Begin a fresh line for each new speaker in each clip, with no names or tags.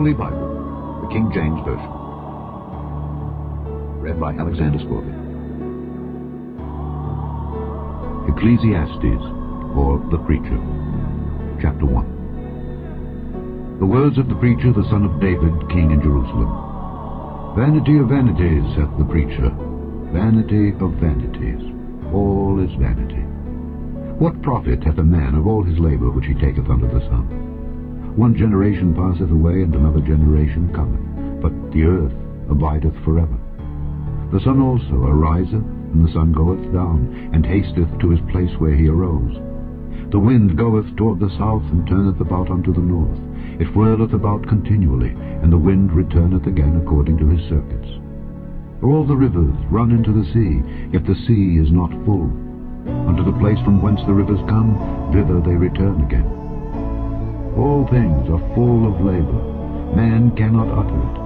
Holy Bible, the King James Version. Read by Alexander Scorby. Ecclesiastes, or the Preacher, Chapter 1. The words of the preacher, the son of David, king in Jerusalem. Vanity of vanities, saith the preacher, vanity of vanities, all is vanity. What profit hath a man of all his labor which he taketh under the sun? One generation passeth away, and another generation cometh, but the earth abideth forever. The sun also ariseth, and the sun goeth down, and hasteth to his place where he arose. The wind goeth toward the south, and turneth about unto the north. It whirleth about continually, and the wind returneth again according to his circuits. All the rivers run into the sea, yet the sea is not full. Unto the place from whence the rivers come, thither they return again. All things are full of labor. Man cannot utter it.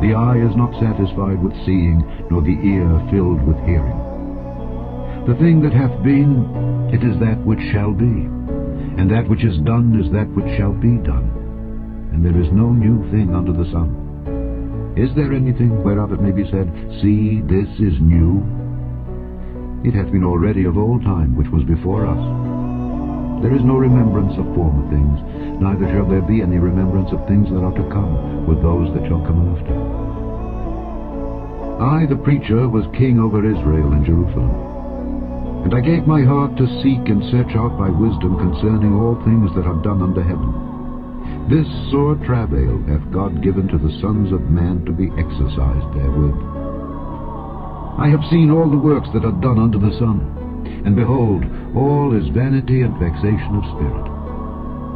The eye is not satisfied with seeing, nor the ear filled with hearing. The thing that hath been, it is that which shall be, and that which is done is that which shall be done. And there is no new thing under the sun. Is there anything whereof it may be said, See, this is new? It hath been already of old time, which was before us. There is no remembrance of former things, neither shall there be any remembrance of things that are to come with those that shall come after. I, the preacher, was king over Israel in Jerusalem. And I gave my heart to seek and search out by wisdom concerning all things that are done under heaven. This sore travail hath God given to the sons of man to be exercised therewith. I have seen all the works that are done under the sun, and behold, all is vanity and vexation of spirit.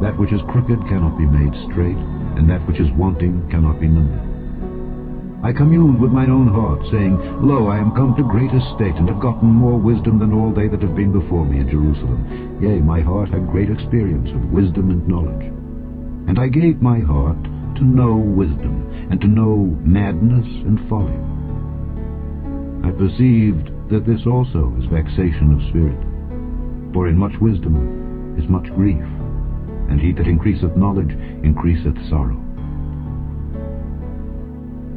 That which is crooked cannot be made straight, and that which is wanting cannot be numbered. I communed with mine own heart, saying, Lo, I am come to great estate, and have gotten more wisdom than all they that have been before me in Jerusalem. Yea, my heart had great experience of wisdom and knowledge. And I gave my heart to know wisdom, and to know madness and folly. I perceived that this also is vexation of spirit. For in much wisdom is much grief, and he that increaseth knowledge increaseth sorrow.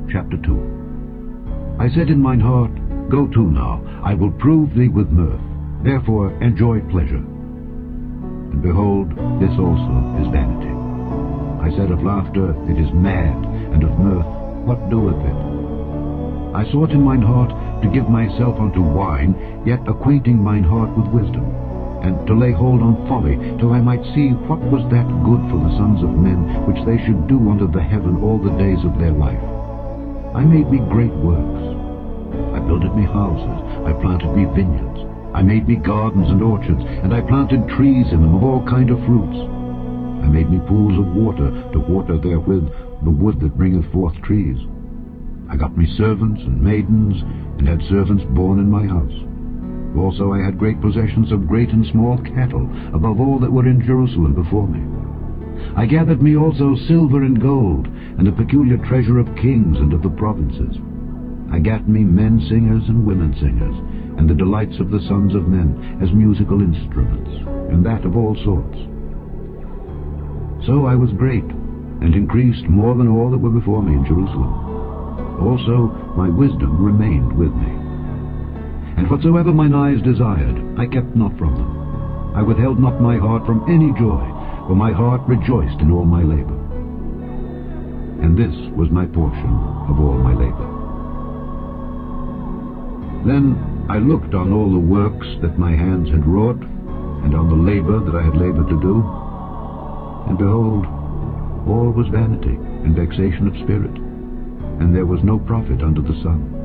Chapter 2. I said in mine heart, Go to now, I will prove thee with mirth, therefore enjoy pleasure. And behold, this also is vanity. I said of laughter, It is mad, and of mirth, what doeth it? I sought in mine heart to give myself unto wine, yet acquainting mine heart with wisdom, and to lay hold on folly, till I might see what was that good for the sons of men, which they should do under the heaven all the days of their life. I made me great works. I builded me houses, I planted me vineyards, I made me gardens and orchards, and I planted trees in them of all kind of fruits. I made me pools of water, to water therewith the wood that bringeth forth trees. I got me servants and maidens, and had servants born in my house. Also I had great possessions of great and small cattle, above all that were in Jerusalem before me. I gathered me also silver and gold, and a peculiar treasure of kings and of the provinces. I gat me men singers and women singers, and the delights of the sons of men as musical instruments, and that of all sorts. So I was great, and increased more than all that were before me in Jerusalem. Also my wisdom remained with me. And whatsoever mine eyes desired, I kept not from them. I withheld not my heart from any joy, for my heart rejoiced in all my labor. And this was my portion of all my labor. Then I looked on all the works that my hands had wrought, and on the labor that I had labored to do, and behold, all was vanity and vexation of spirit, and there was no profit under the sun.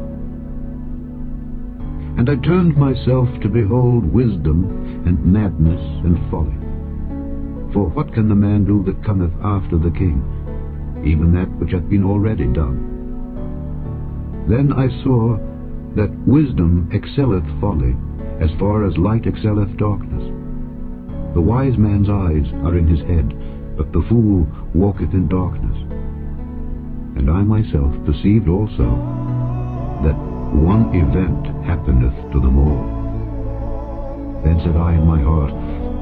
And I turned myself to behold wisdom and madness and folly. For what can the man do that cometh after the king? Even that which hath been already done. Then I saw that wisdom excelleth folly, as far as light excelleth darkness. The wise man's eyes are in his head, but the fool walketh in darkness. And I myself perceived also that one event happeneth to them all. Then said I in my heart,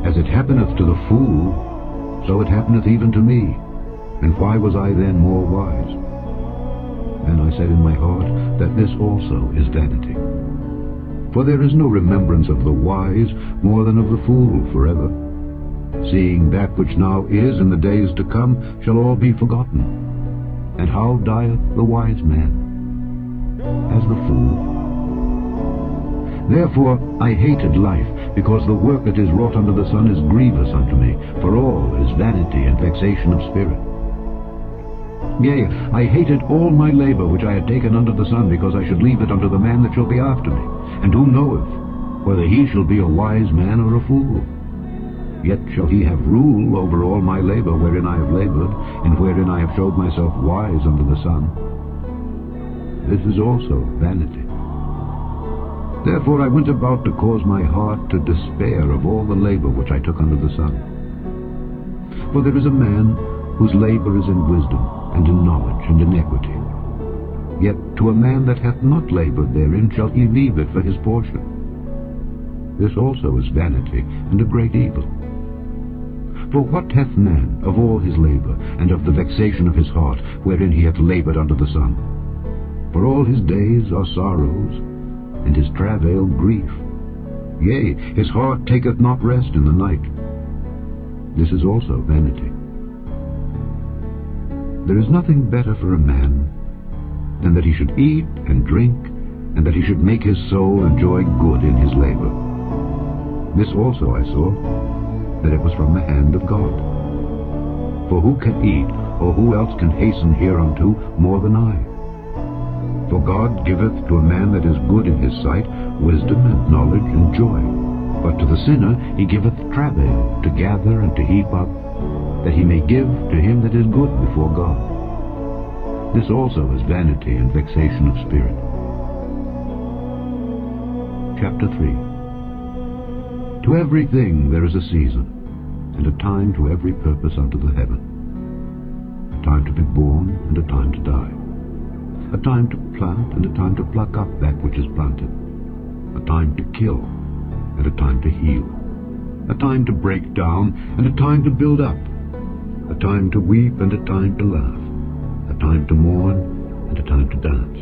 As it happeneth to the fool, so it happeneth even to me. And why was I then more wise? And I said in my heart that this also is vanity. For there is no remembrance of the wise more than of the fool forever. Seeing that which now is in the days to come shall all be forgotten. And how dieth the wise man? As the fool. Therefore I hated life, because the work that is wrought under the sun is grievous unto me, for all is vanity and vexation of spirit. Yea, I hated all my labor which I had taken under the sun, because I should leave it unto the man that shall be after me. And who knoweth whether he shall be a wise man or a fool? Yet shall he have rule over all my labor wherein I have labored, and wherein I have showed myself wise under the sun. This is also vanity. Therefore I went about to cause my heart to despair of all the labor which I took under the sun. For there is a man whose labor is in wisdom, and in knowledge, and in equity. Yet to a man that hath not labored therein shall he leave it for his portion. This also is vanity, and a great evil. For what hath man of all his labor, and of the vexation of his heart, wherein he hath labored under the sun? For all his days are sorrows, and his travail grief. Yea, his heart taketh not rest in the night. This is also vanity. There is nothing better for a man than that he should eat and drink, and that he should make his soul enjoy good in his labor. This also I saw, that it was from the hand of God. For who can eat, or who else can hasten hereunto more than I? For God giveth to a man that is good in his sight wisdom and knowledge and joy. But to the sinner he giveth travail, to gather and to heap up, that he may give to him that is good before God. This also is vanity and vexation of spirit. Chapter 3. To everything there is a season, and a time to every purpose under the heaven. A time to be born, and a time to die. A time to plant, and a time to pluck up that which is planted. A time to kill, and a time to heal. A time to break down, and a time to build up. A time to weep, and a time to laugh. A time to mourn, and a time to dance.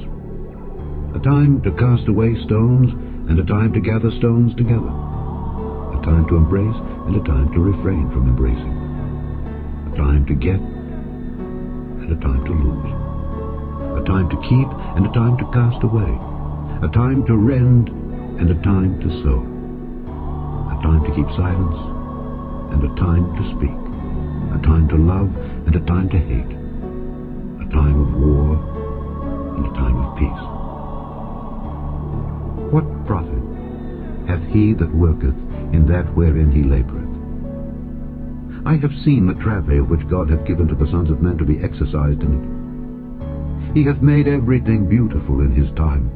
A time to cast away stones, and a time to gather stones together. A time to embrace, and a time to refrain from embracing. A time to get, and a time to lose. A time to keep, and a time to cast away. A time to rend, and a time to sow. A time to keep silence, and a time to speak. A time to love, and a time to hate. A time of war, and a time of peace. What profit hath he that worketh in that wherein he laboureth? I have seen the travail which God hath given to the sons of men to be exercised in it. He hath made everything beautiful in his time.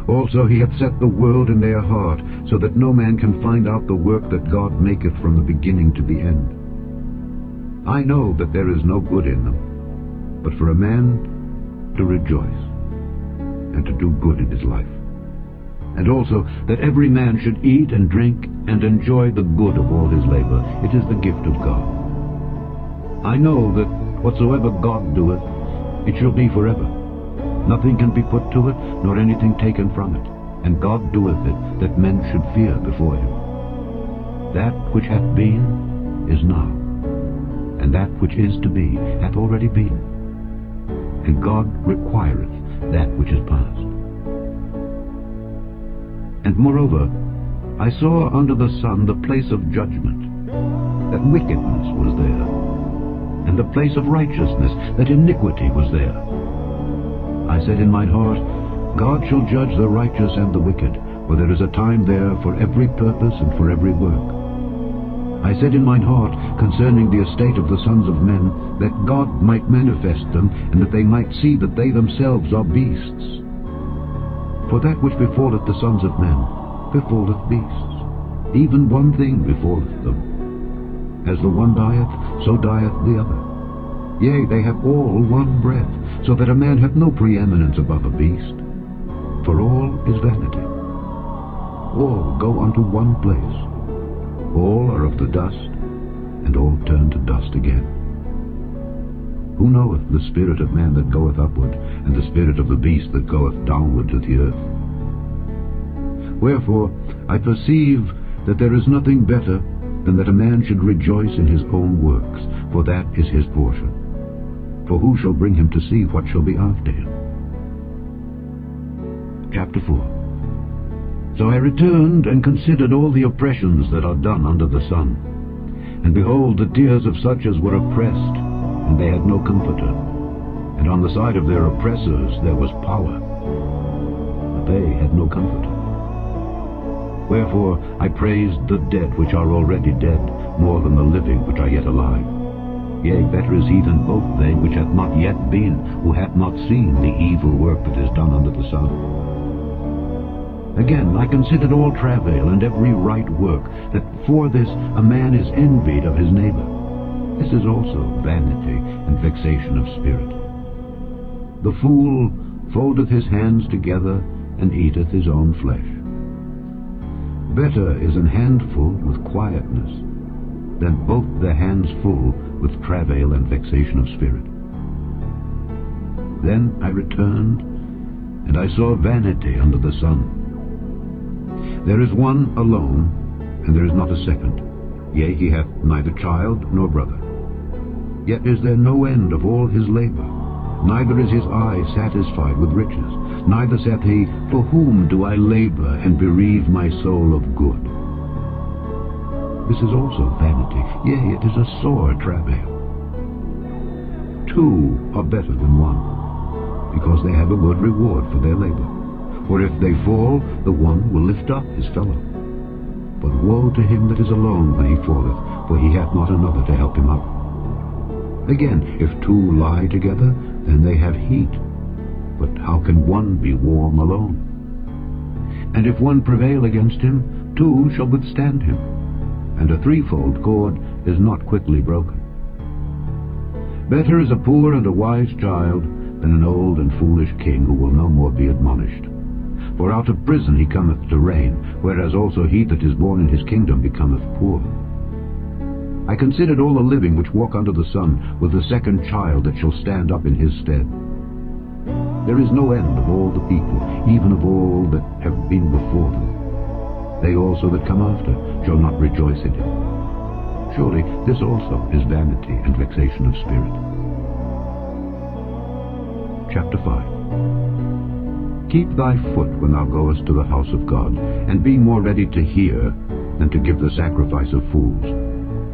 Also he hath set the world in their heart, so that no man can find out the work that God maketh from the beginning to the end. I know that there is no good in them, but for a man to rejoice, and to do good in his life. And also that every man should eat and drink, and enjoy the good of all his labor. It is the gift of God. I know that whatsoever God doeth, it shall be forever. Nothing can be put to it, nor anything taken from it. And God doeth it, that men should fear before him. That which hath been is now, and that which is to be hath already been. And God requireth that which is past. And moreover, I saw under the sun the place of judgment, that wickedness was there, and the place of righteousness, that iniquity was there. I said in mine heart, God shall judge the righteous and the wicked, for there is a time there for every purpose and for every work. I said in mine heart concerning the estate of the sons of men, that God might manifest them, and that they might see that they themselves are beasts. For that which befalleth the sons of men befalleth beasts. Even one thing befalleth them. As the one dieth, so dieth the other. Yea, they have all one breath, so that a man hath no preeminence above a beast. For all is vanity. All go unto one place. All are of the dust, and all turn to dust again. Who knoweth the spirit of man that goeth upward, and the spirit of the beast that goeth downward to the earth? Wherefore I perceive that there is nothing better than that a man should rejoice in his own works, for that is his portion. For who shall bring him to see what shall be after him? Chapter 4. So I returned and considered all the oppressions that are done under the sun. And behold, the tears of such as were oppressed, and they had no comforter. And on the side of their oppressors there was power, but they had no comforter. Wherefore I praised the dead which are already dead, more than the living which are yet alive. Yea, better is he than both they which hath not yet been, who hath not seen the evil work that is done under the sun. Again, I considered all travail and every right work, that for this a man is envied of his neighbor. This is also vanity and vexation of spirit. The fool foldeth his hands together, and eateth his own flesh. Better is an handful with quietness, than both the hands full with travail and vexation of spirit. Then I returned, and I saw vanity under the sun. There is one alone, and there is not a second. Yea, he hath neither child nor brother. Yet is there no end of all his labor, neither is his eye satisfied with riches. Neither saith he, For whom do I labor and bereave my soul of good? This is also vanity, yea, it is a sore travail. Two are better than one, because they have a good reward for their labor. For if they fall, the one will lift up his fellow. But woe to him that is alone when he falleth, for he hath not another to help him up. Again, if two lie together, then they have heat. But how can one be warm alone? And if one prevail against him, two shall withstand him. And a threefold cord is not quickly broken. Better is a poor and a wise child than an old and foolish king who will no more be admonished. For out of prison he cometh to reign, whereas also he that is born in his kingdom becometh poor. I considered all the living which walk under the sun, with the second child that shall stand up in his stead. There is no end of all the people, even of all that have been before them. They also that come after shall not rejoice in him. Surely this also is vanity and vexation of spirit. Chapter 5. Keep thy foot when thou goest to the house of God, and be more ready to hear than to give the sacrifice of fools,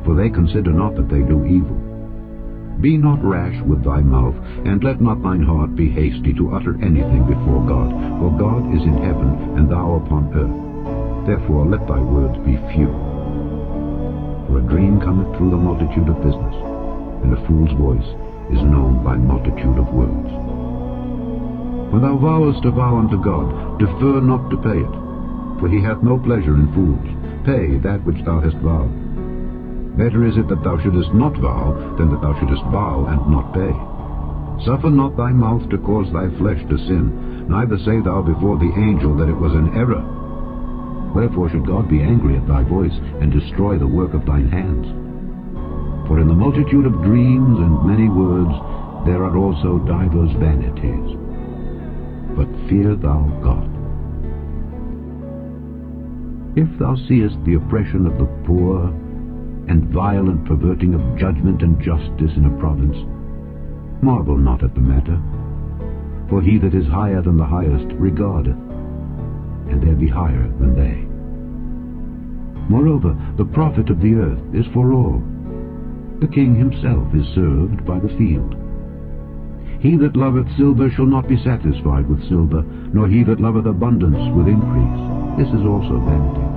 for they consider not that they do evil. Be not rash with thy mouth, and let not thine heart be hasty to utter anything before God, for God is in heaven, and thou upon earth. Therefore let thy words be few. For a dream cometh through the multitude of business, and a fool's voice is known by multitude of words. When thou vowest a vow unto God, defer not to pay it, for he hath no pleasure in fools. Pay that which thou hast vowed. Better is it that thou shouldest not vow, than that thou shouldest vow and not pay. Suffer not thy mouth to cause thy flesh to sin, neither say thou before the angel that it was an error. Wherefore should God be angry at thy voice, and destroy the work of thine hands? For in the multitude of dreams and many words there are also divers vanities. But fear thou God. If thou seest the oppression of the poor, and violent perverting of judgment and justice in a province, marvel not at the matter. For he that is higher than the highest regardeth, and there be higher than they. Moreover, the profit of the earth is for all. The king himself is served by the field. He that loveth silver shall not be satisfied with silver, nor he that loveth abundance with increase. This is also vanity.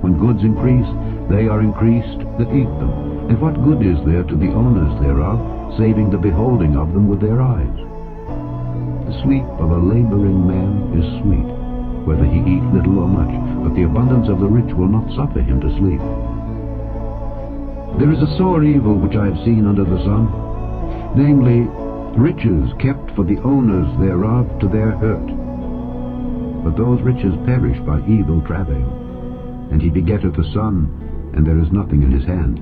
When goods increase, they are increased that eat them. And what good is there to the owners thereof, saving the beholding of them with their eyes? The sleep of a laboring man is sweet, whether he eat little or much, but the abundance of the rich will not suffer him to sleep. There is a sore evil which I have seen under the sun, namely, riches kept for the owners thereof to their hurt. But those riches perish by evil travail. And he begetteth a son, and there is nothing in his hand.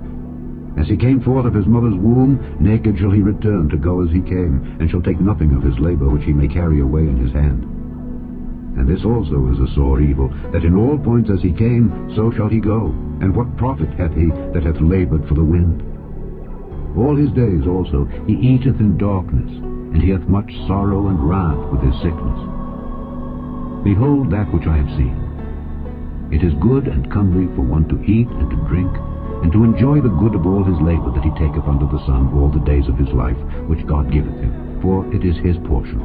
As he came forth of his mother's womb, naked shall he return to go as he came, and shall take nothing of his labor which he may carry away in his hand. And this also is a sore evil, that in all points as he came, so shall he go. And what profit hath he that hath labored for the wind? All his days also he eateth in darkness, and he hath much sorrow and wrath with his sickness. Behold that which I have seen. It is good and comely for one to eat and to drink, and to enjoy the good of all his labor that he taketh under the sun all the days of his life, which God giveth him, for it is his portion.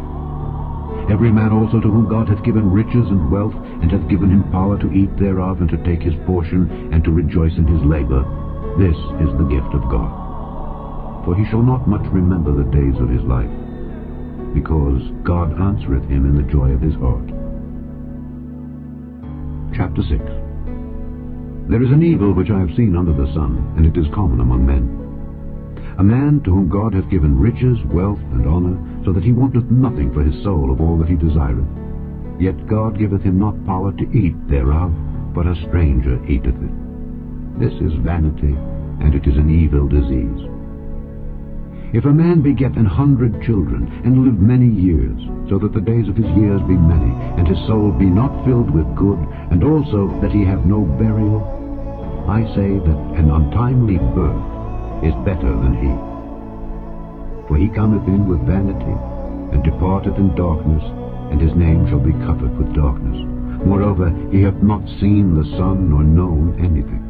Every man also to whom God hath given riches and wealth, and hath given him power to eat thereof, and to take his portion, and to rejoice in his labor, this is the gift of God. For he shall not much remember the days of his life, because God answereth him in the joy of his heart. Chapter 6. There is an evil which I have seen under the sun, and it is common among men. A man to whom God hath given riches, wealth, and honor, so that he wanteth nothing for his soul of all that he desireth. Yet God giveth him not power to eat thereof, but a stranger eateth it. This is vanity, and it is an evil disease. If a man beget 100 children, and live many years, so that the days of his years be many, and his soul be not filled with good, and also that he have no burial, I say that an untimely birth is better than he. For he cometh in with vanity, and departeth in darkness, and his name shall be covered with darkness. Moreover, he hath not seen the sun, nor known anything.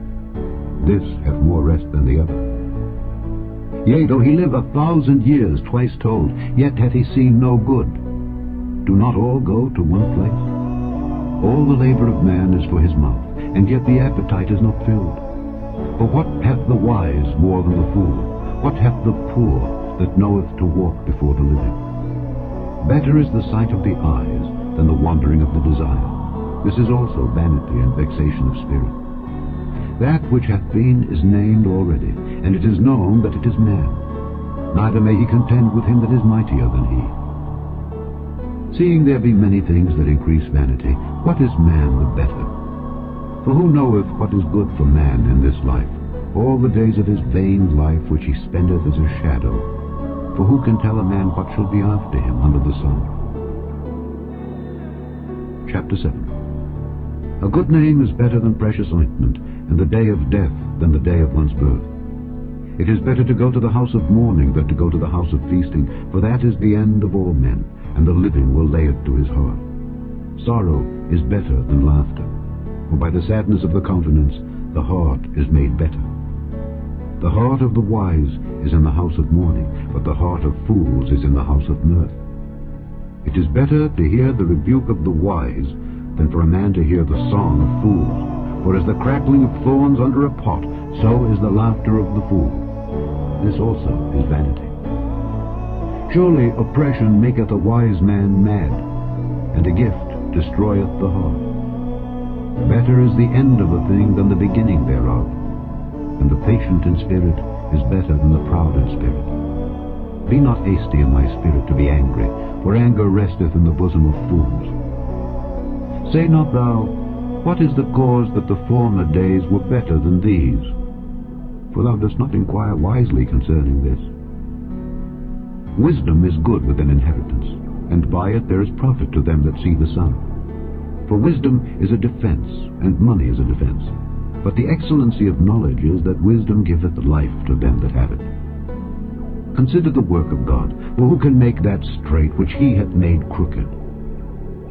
This hath more rest than the other. Yea, though he live 1,000 years, twice told, yet hath he seen no good. Do not all go to one place? All the labor of man is for his mouth, and yet the appetite is not filled. For what hath the wise more than the fool? What hath the poor that knoweth to walk before the living? Better is the sight of the eyes than the wandering of the desire. This is also vanity and vexation of spirit. That which hath been is named already, and it is known that it is man. Neither may he contend with him that is mightier than he. Seeing there be many things that increase vanity, what is man the better? For who knoweth what is good for man in this life, all the days of his vain life which he spendeth as a shadow? For who can tell a man what shall be after him under the sun? Chapter 7. A good name is better than precious ointment, and the day of death than the day of one's birth. It is better to go to the house of mourning than to go to the house of feasting, for that is the end of all men, and the living will lay it to his heart. Sorrow is better than laughter, for by the sadness of the countenance the heart is made better. The heart of the wise is in the house of mourning, but the heart of fools is in the house of mirth. It is better to hear the rebuke of the wise than for a man to hear the song of fools. For as the crackling of thorns under a pot, so is the laughter of the fool. This also is vanity. Surely oppression maketh a wise man mad, and a gift destroyeth the heart. Better is the end of a thing than the beginning thereof, and the patient in spirit is better than the proud in spirit. Be not hasty in thy spirit to be angry, for anger resteth in the bosom of fools. Say not thou, what is the cause that the former days were better than these? For thou dost not inquire wisely concerning this. Wisdom is good with an inheritance, and by it there is profit to them that see the sun. For wisdom is a defense, and money is a defense. But the excellency of knowledge is that wisdom giveth life to them that have it. Consider the work of God, for who can make that straight which he hath made crooked?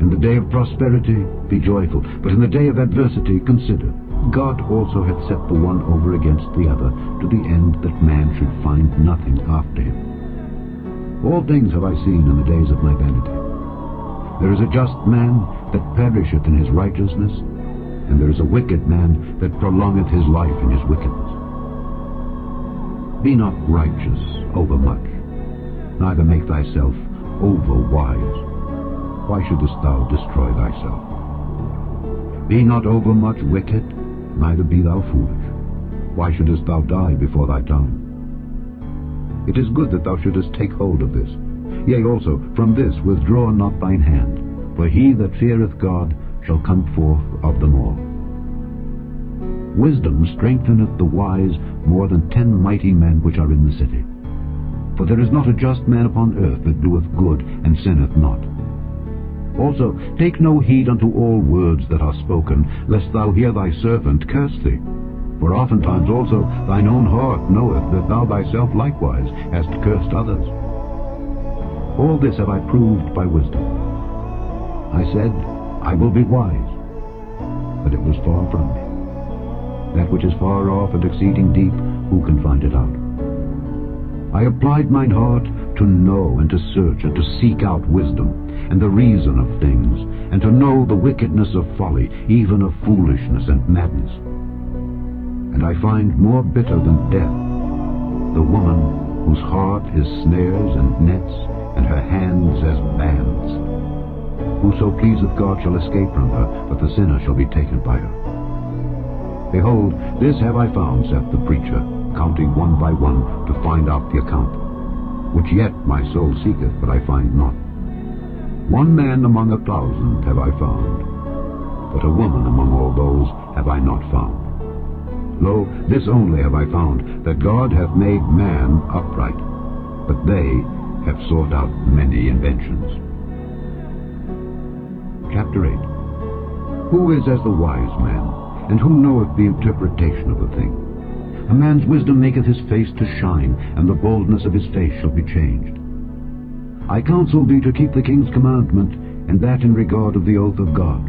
In the day of prosperity be joyful, but in the day of adversity consider. God also hath set the one over against the other, to the end that man should find nothing after him. All things have I seen in the days of my vanity. There is a just man that perisheth in his righteousness, and there is a wicked man that prolongeth his life in his wickedness. Be not righteous overmuch, neither make thyself over wise. Why shouldest thou destroy thyself? Be not overmuch wicked, neither be thou foolish. Why shouldest thou die before thy time? It is good that thou shouldest take hold of this. Yea, also, from this withdraw not thine hand, for he that feareth God shall come forth of them all. Wisdom strengtheneth the wise more than 10 mighty men which are in the city. For there is not a just man upon earth that doeth good, and sinneth not. Also take no heed unto all words that are spoken, lest thou hear thy servant curse thee. For oftentimes also thine own heart knoweth that thou thyself likewise hast cursed others. All this have I proved by wisdom. I said, I will be wise, but it was far from me. That which is far off and exceeding deep, who can find it out? I applied mine heart to know and to search and to seek out wisdom, and the reason of things, and to know the wickedness of folly, even of foolishness and madness. And I find more bitter than death the woman whose heart is snares and nets, and her hands as bands. Whoso pleaseth God shall escape from her, but the sinner shall be taken by her. Behold, this have I found, saith the preacher, counting one by one to find out the account, which yet my soul seeketh, but I find not. One man among 1,000 have I found, but a woman among all those have I not found. Lo, this only have I found, that God hath made man upright, but they have sought out many inventions. Chapter 8. Who is as the wise man, and who knoweth the interpretation of a thing? A man's wisdom maketh his face to shine, and the boldness of his face shall be changed. I counsel thee to keep the king's commandment, and that in regard of the oath of God.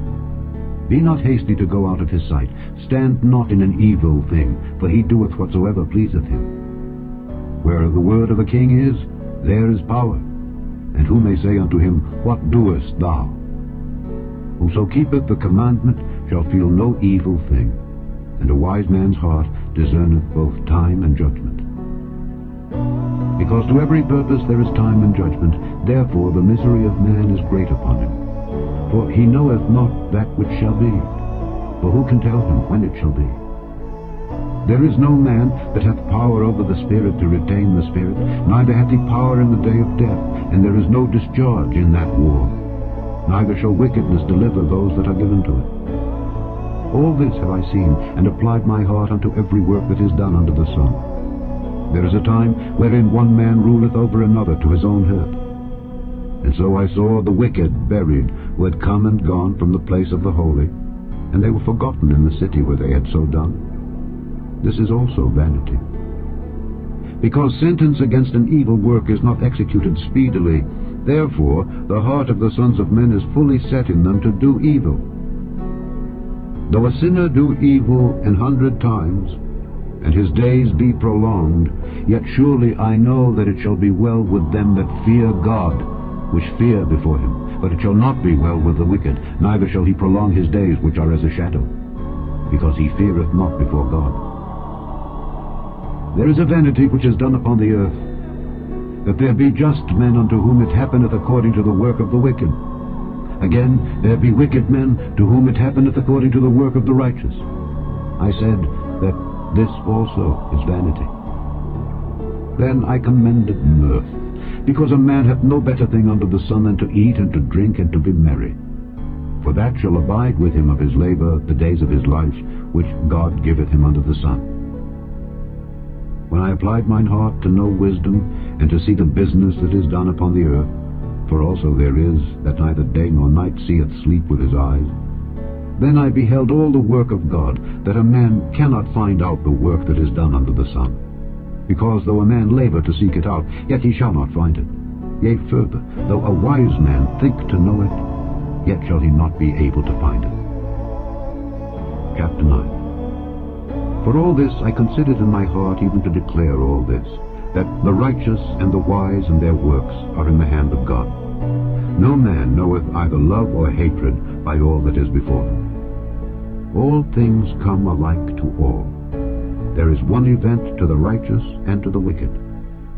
Be not hasty to go out of his sight. Stand not in an evil thing, for he doeth whatsoever pleaseth him. Where the word of a king is, there is power. And who may say unto him, What doest thou? Whoso keepeth the commandment shall feel no evil thing, and a wise man's heart discerneth both time and judgment. Because to every purpose there is time and judgment, therefore the misery of man is great upon him. For he knoweth not that which shall be, for who can tell him when it shall be? There is no man that hath power over the Spirit to retain the Spirit, neither hath he power in the day of death, and there is no discharge in that war. Neither shall wickedness deliver those that are given to it. All this have I seen, and applied my heart unto every work that is done under the sun. There is a time wherein one man ruleth over another to his own hurt. And so I saw the wicked buried, who had come and gone from the place of the holy, and they were forgotten in the city where they had so done. This is also vanity. Because sentence against an evil work is not executed speedily, therefore the heart of the sons of men is fully set in them to do evil. Though a sinner do evil 100 times, and his days be prolonged, yet surely I know that it shall be well with them that fear God, which fear before him. But it shall not be well with the wicked, neither shall he prolong his days which are as a shadow, because he feareth not before God. There is a vanity which is done upon the earth, that there be just men unto whom it happeneth according to the work of the wicked. Again, there be wicked men to whom it happeneth according to the work of the righteous. I said that this also is vanity. Then I commended mirth, because a man hath no better thing under the sun than to eat and to drink and to be merry. For that shall abide with him of his labor the days of his life, which God giveth him under the sun. When I applied mine heart to know wisdom, and to see the business that is done upon the earth, for also there is that neither day nor night seeth sleep with his eyes, then I beheld all the work of God, that a man cannot find out the work that is done under the sun. Because though a man labor to seek it out, yet he shall not find it. Yea, further, though a wise man think to know it, yet shall he not be able to find it. Chapter 9. For all this I considered in my heart even to declare all this, that the righteous and the wise and their works are in the hand of God. No man knoweth either love or hatred by all that is before him. All things come alike to all. There is one event to the righteous and to the wicked,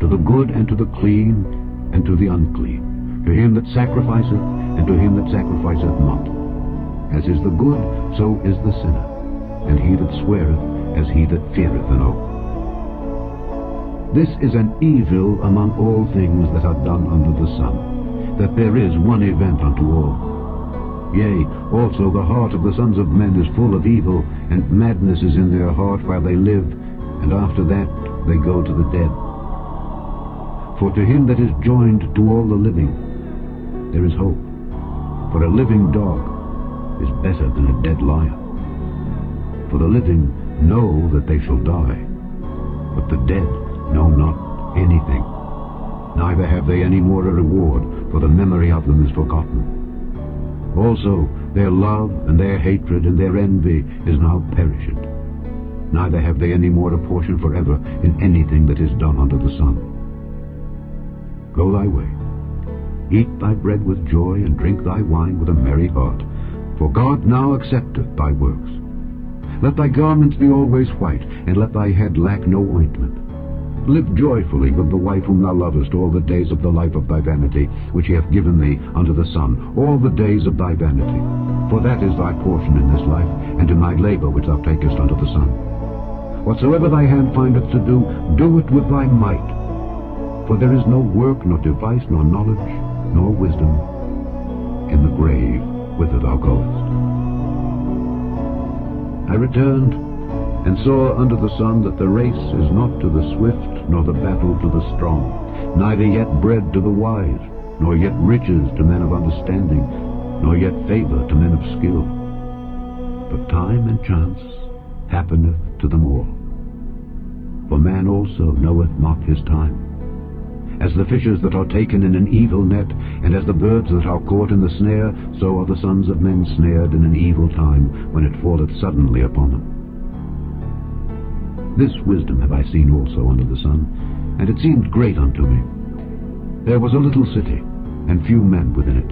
to the good and to the clean and to the unclean, to him that sacrificeth and to him that sacrificeth not. As is the good, so is the sinner, and he that sweareth as he that feareth an oath. This is an evil among all things that are done under the sun, that there is one event unto all. Yea, also the heart of the sons of men is full of evil, and madness is in their heart while they live, and after that they go to the dead. For to him that is joined to all the living there is hope. For a living dog is better than a dead lion. For the living know that they shall die, but the dead know not anything, neither have they any more a reward, for the memory of them is forgotten. Also their love and their hatred and their envy is now perished, neither have they any more a portion forever in anything that is done under the sun. Go thy way, eat thy bread with joy, and drink thy wine with a merry heart, for God now accepteth thy works. Let thy garments be always white, and let thy head lack no ointment. Live joyfully with the wife whom thou lovest all the days of the life of thy vanity, which he hath given thee unto the sun, all the days of thy vanity. For that is thy portion in this life, and in thy labour which thou takest unto the sun. Whatsoever thy hand findeth to do, do it with thy might. For there is no work, nor device, nor knowledge, nor wisdom in the grave whither thou goest. I returned, and saw under the sun that the race is not to the swift, nor the battle to the strong, neither yet bread to the wise, nor yet riches to men of understanding, nor yet favour to men of skill. But time and chance happeneth to them all. For man also knoweth not his time. As the fishes that are taken in an evil net, and as the birds that are caught in the snare, so are the sons of men snared in an evil time, when it falleth suddenly upon them. This wisdom have I seen also under the sun, and it seemed great unto me. There was a little city, and few men within it.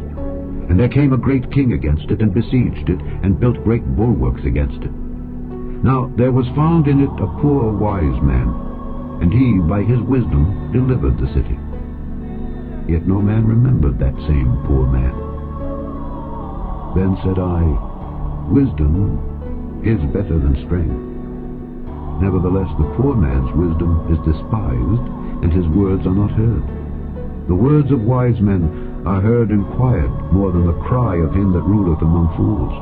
And there came a great king against it, and besieged it, and built great bulwarks against it. Now there was found in it a poor wise man, and he by his wisdom delivered the city. Yet no man remembered that same poor man. Then said I, Wisdom is better than strength. Nevertheless the poor man's wisdom is despised, and his words are not heard. The words of wise men are heard in quiet more than the cry of him that ruleth among fools.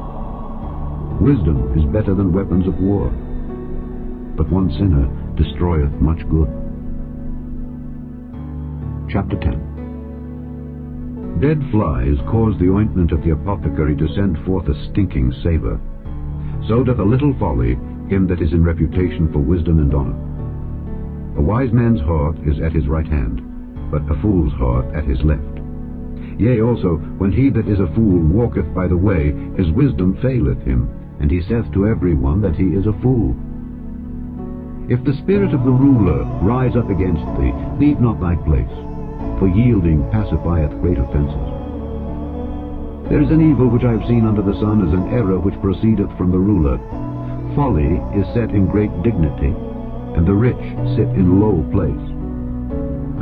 Wisdom is better than weapons of war, but one sinner destroyeth much good. Chapter 10. Dead flies cause the ointment of the apothecary to send forth a stinking savour. So doth a little folly him that is in reputation for wisdom and honour. A wise man's heart is at his right hand, but a fool's heart at his left. Yea, also, when he that is a fool walketh by the way, his wisdom faileth him, and he saith to every one that he is a fool. If the spirit of the ruler rise up against thee, leave not thy place, for yielding pacifieth great offences. There is an evil which I have seen under the sun, as an error which proceedeth from the ruler. Folly is set in great dignity, and the rich sit in low place.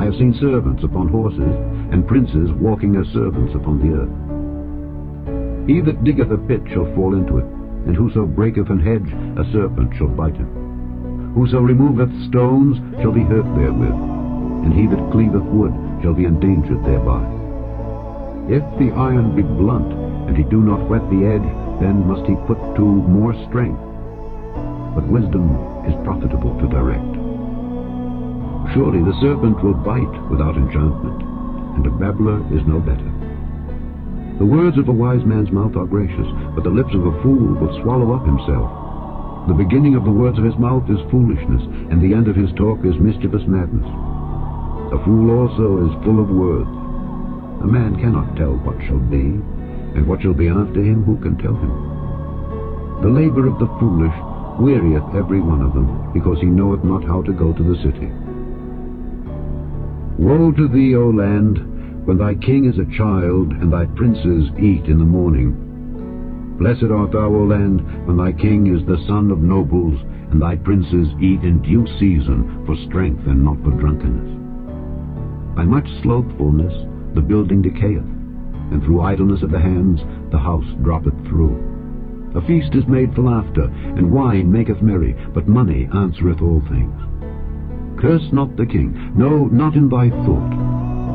I have seen servants upon horses, and princes walking as servants upon the earth. He that diggeth a pit shall fall into it, and whoso breaketh an hedge, a serpent shall bite him. Whoso removeth stones shall be hurt therewith, and he that cleaveth wood shall be endangered thereby. If the iron be blunt, and he do not whet the edge, then must he put to more strength. But wisdom is profitable to direct. Surely the serpent will bite without enchantment, and a babbler is no better. The words of a wise man's mouth are gracious, but the lips of a fool will swallow up himself. The beginning of the words of his mouth is foolishness, and the end of his talk is mischievous madness. A fool also is full of words. A man cannot tell what shall be, and what shall be after him, who can tell him? The labour of the foolish wearieth every one of them, because he knoweth not how to go to the city. Woe to thee, O land, when thy king is a child, and thy princes eat in the morning. Blessed art thou, O land, when thy king is the son of nobles, and thy princes eat in due season, for strength and not for drunkenness. By much slothfulness the building decayeth, and through idleness of the hands the house droppeth through. A feast is made for laughter, and wine maketh merry, but money answereth all things. Curse not the king, no, not in thy thought,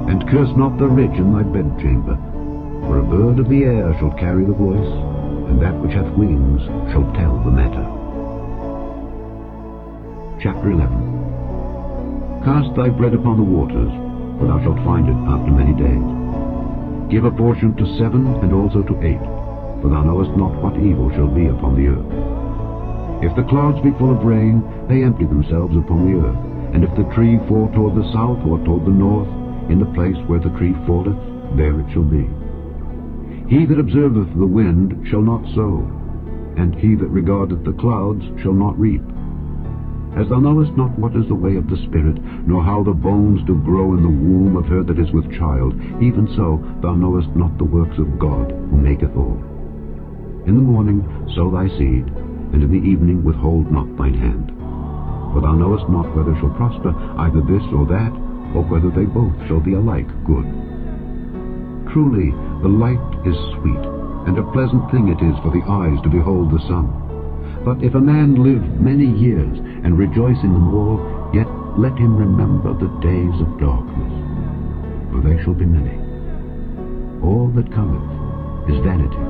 and curse not the rich in thy bedchamber. For a bird of the air shall carry the voice, and that which hath wings shall tell the matter. Chapter 11. Cast thy bread upon the waters, for thou shalt find it after many days. Give a portion to 7 and also to 8, for thou knowest not what evil shall be upon the earth. If the clouds be full of rain, they empty themselves upon the earth. And if the tree fall toward the south or toward the north, in the place where the tree falleth, there it shall be. He that observeth the wind shall not sow, and he that regardeth the clouds shall not reap. As thou knowest not what is the way of the Spirit, nor how the bones do grow in the womb of her that is with child, even so thou knowest not the works of God, who maketh all. In the morning sow thy seed, and in the evening withhold not thine hand. For thou knowest not whether shall prosper either this or that, or whether they both shall be alike good. Truly the light is sweet, and a pleasant thing it is for the eyes to behold the sun. But if a man live many years, and rejoice in them all, yet let him remember the days of darkness, for they shall be many. All that cometh is vanity.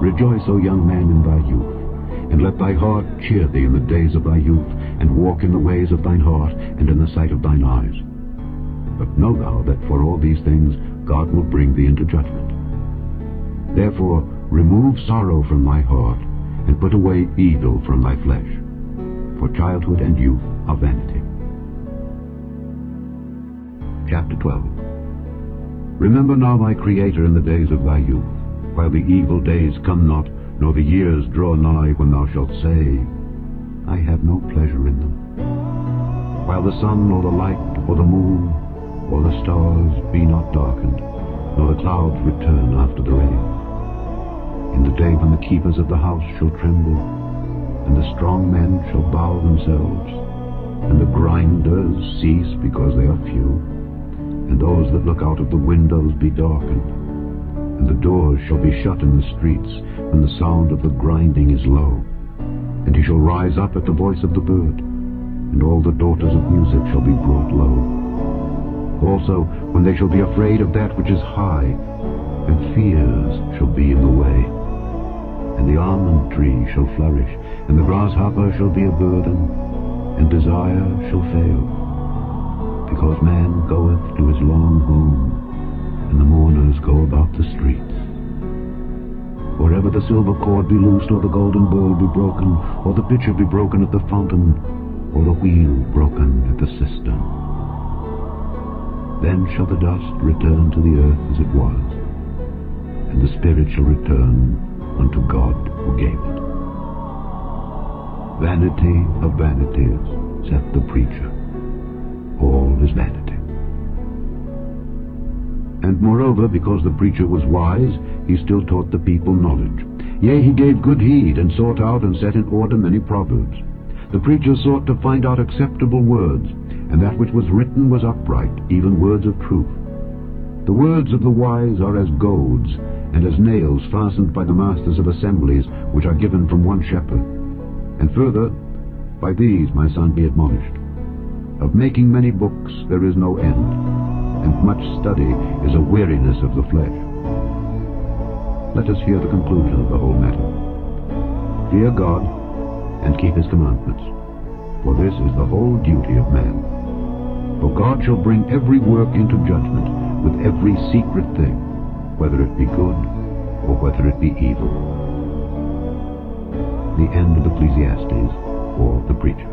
Rejoice, O young man, in thy youth, and let thy heart cheer thee in the days of thy youth, and walk in the ways of thine heart, and in the sight of thine eyes. But know thou that for all these things God will bring thee into judgment. Therefore remove sorrow from thy heart, and put away evil from thy flesh, for childhood and youth are vanity. Chapter 12. Remember now thy Creator in the days of thy youth, while the evil days come not, nor the years draw nigh, when thou shalt say, I have no pleasure in them. While the sun, or the light, or the moon, or the stars be not darkened, nor the clouds return after the rain. In the day when the keepers of the house shall tremble, and the strong men shall bow themselves, and the grinders cease because they are few, and those that look out of the windows be darkened, and the doors shall be shut in the streets, when the sound of the grinding is low. And he shall rise up at the voice of the bird, and all the daughters of music shall be brought low. Also, when they shall be afraid of that which is high, and fears shall be in the way. And the almond tree shall flourish, and the grasshopper shall be a burden, and desire shall fail. Because man goeth to his long home, and the mourners go about the streets. Wherever the silver cord be loosed, or the golden bowl be broken, or the pitcher be broken at the fountain, or the wheel broken at the cistern, then shall the dust return to the earth as it was, and the spirit shall return unto God who gave it. Vanity of vanities, saith the preacher. All is vanity. And moreover, because the preacher was wise, he still taught the people knowledge. Yea, he gave good heed, and sought out and set in order many proverbs. The preacher sought to find out acceptable words, and that which was written was upright, even words of truth. The words of the wise are as goads, and as nails fastened by the masters of assemblies, which are given from one shepherd. And further, by these, my son, be admonished. Of making many books there is no end, and much study is a weariness of the flesh. Let us hear the conclusion of the whole matter. Fear God, and keep his commandments, for this is the whole duty of man. For God shall bring every work into judgment, with every secret thing, whether it be good, or whether it be evil. The end of Ecclesiastes, or the preacher.